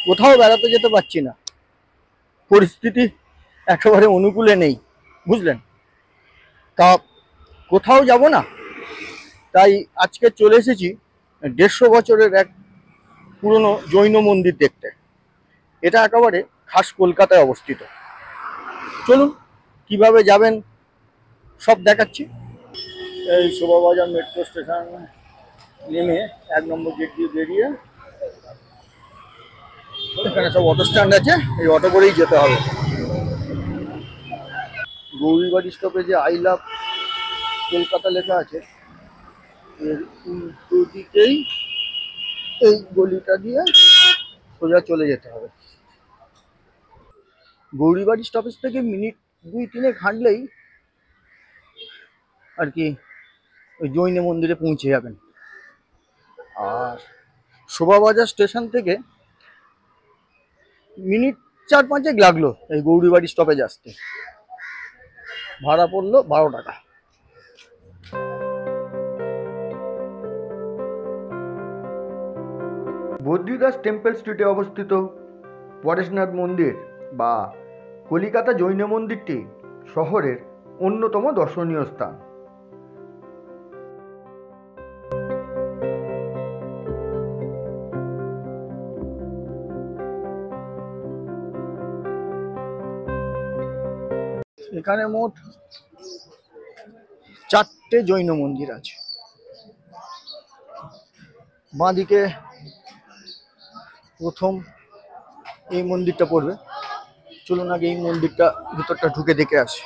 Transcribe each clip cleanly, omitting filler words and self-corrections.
কোথাও বেড়াতে যেতে পারছি না, পরিস্থিতি একেবারে অনুকূলে নেই, বুঝলেন। তা কোথাও যাব না, তাই আজকে চলে এসেছি 150 বছরের এক পুরনো জৈন মন্দির দেখতে। এটা একেবারে খাস কলকাতায় অবস্থিত। চলুন কিভাবে যাবেন সব দেখাচ্ছি। এই শোভাবাজার মেট্রো স্টেশন নেমে 1 নম্বর গেট দিয়ে বেরিয়ে এখানে সব অটো স্ট্যান্ড আছে, এই অটো করেই যেতে হবে। গৌরীবাড়ি স্টপেজে আই লাভ কলকাতা লেখা আছে, এর উল্টো দিকেই এই গলিটা দিয়ে সোজা চলে যেতে হবে। গৌরীবাড়ি স্টপেজ থেকে মিনিট 2-3 হাঁটলেই আর কি ওই জৈন মন্দিরে পৌঁছে যাবেন। আর শোভাবাজার স্টেশন থেকে মিনিট 4-5 লাগলো এই গৌরীবাড়ি স্টপেজ আসতে। ভাড়া পড়লো 12 টাকা। বদ্রীদাস টেম্পল স্ট্রিটে অবস্থিত পরেশনাথ মন্দির বা কলিকাতা জৈন মন্দিরটি শহরের অন্যতম দর্শনীয় স্থান। এখানে মোট 4টে জৈন মন্দির আছে। বাঁদিকে প্রথম এই মন্দিরটা পড়বে। চলুন আগে এই মন্দিরটা ভিতরটা ঢুকে দেখে আসি।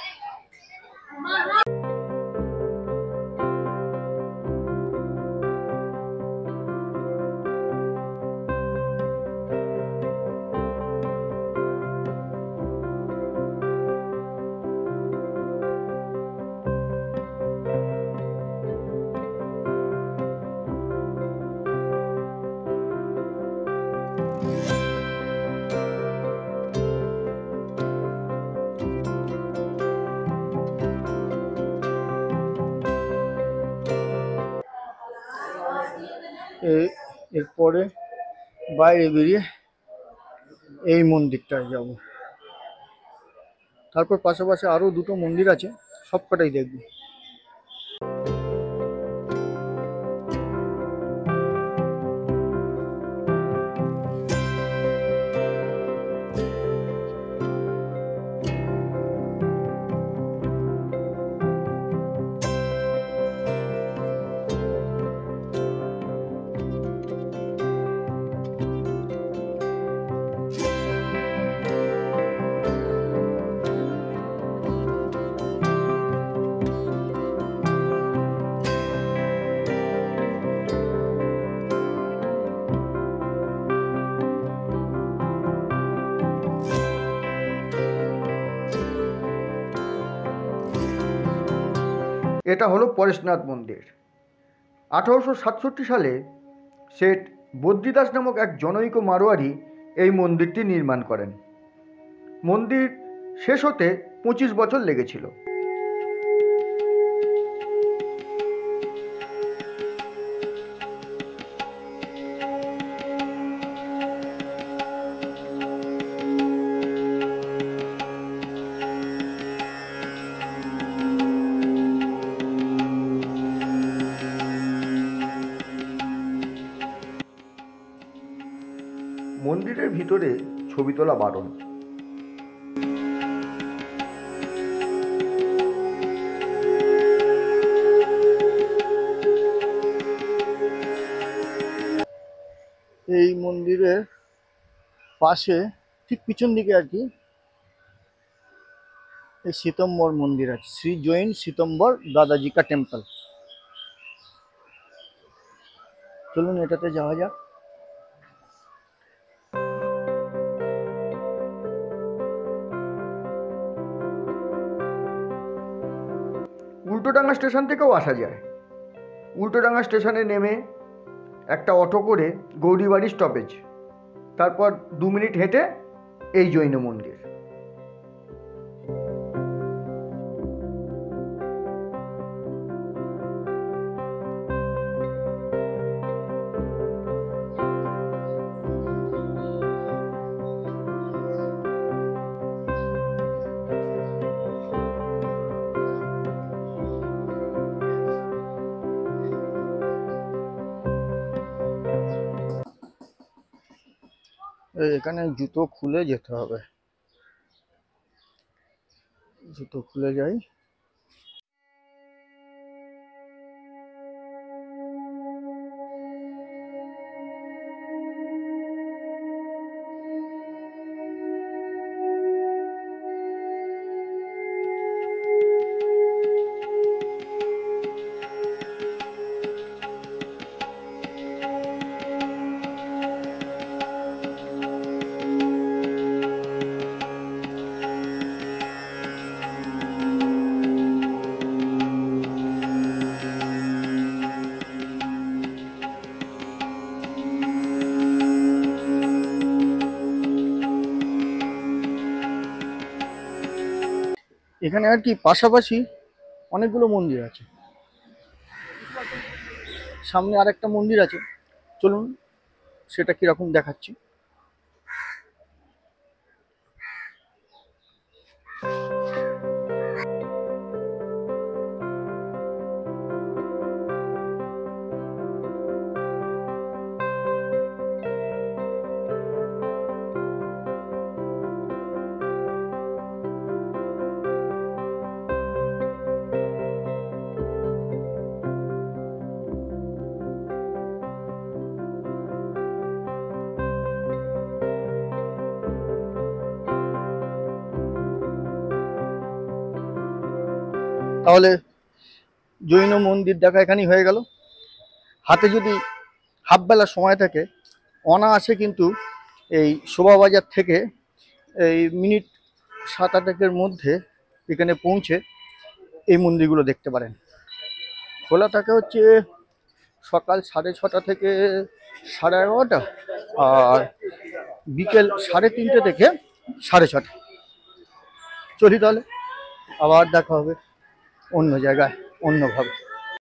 এরপরে বাইরে বেরিয়ে এই মন্দিরটায় যাব, তারপর পাশাপাশি আরো দুটো মন্দির আছে, সবকটাই দেখব। এটা হলো পরেশনাথ মন্দির। 1867 সালে শেঠ বদ্রীদাস নামক এক জনৈক মারোয়ারি এই মন্দিরটি নির্মাণ করেন। মন্দির শেষ হতে 25 বছর লেগেছিল। মন্দিরের ভিতরে ছবি তোলা বারণ। এই মন্দিরের পাশে ঠিক পিছন দিকে আর কি এই শ্বেতম্বর মন্দির আছে, শ্রী জৈন শ্বেতম্বর দাদাজি কা টেম্পল। চলুন এটাতে যাওয়া যাক। উল্টোডাঙ্গা স্টেশন থেকেও আসা যায়। উল্টোডাঙ্গা স্টেশনে নেমে একটা অটো করে গৌরীবাড়ি স্টপেজ, তারপর 2 মিনিট হেঁটে এই জৈন মন্দির। এখানে জুতো খুলে যেতে হবে, জুতো খুলে যাই। এখানে আর কি পাশাপাশি অনেকগুলো মন্দির আছে, সামনে আরেকটা মন্দির আছে, চলুন সেটা কিরকম দেখাচ্ছি। তাহলে জৈন মন্দির দেখা এখানেই হয়ে গেল। হাতে যদি হাফ বেলা সময় থাকে, অনায়াসে কিন্তু এই শোভাবাজার থেকে এই মিনিট 7-8-এর মধ্যে এখানে পৌঁছে এই মন্দিরগুলো দেখতে পারেন। খোলা থাকে হচ্ছে সকাল 6:30 থেকে 11:30, আর বিকেল 3:30 থেকে 6:30। চলি তাহলে, আবার দেখা হবে অন্য জায়গায় অন্যভাবে।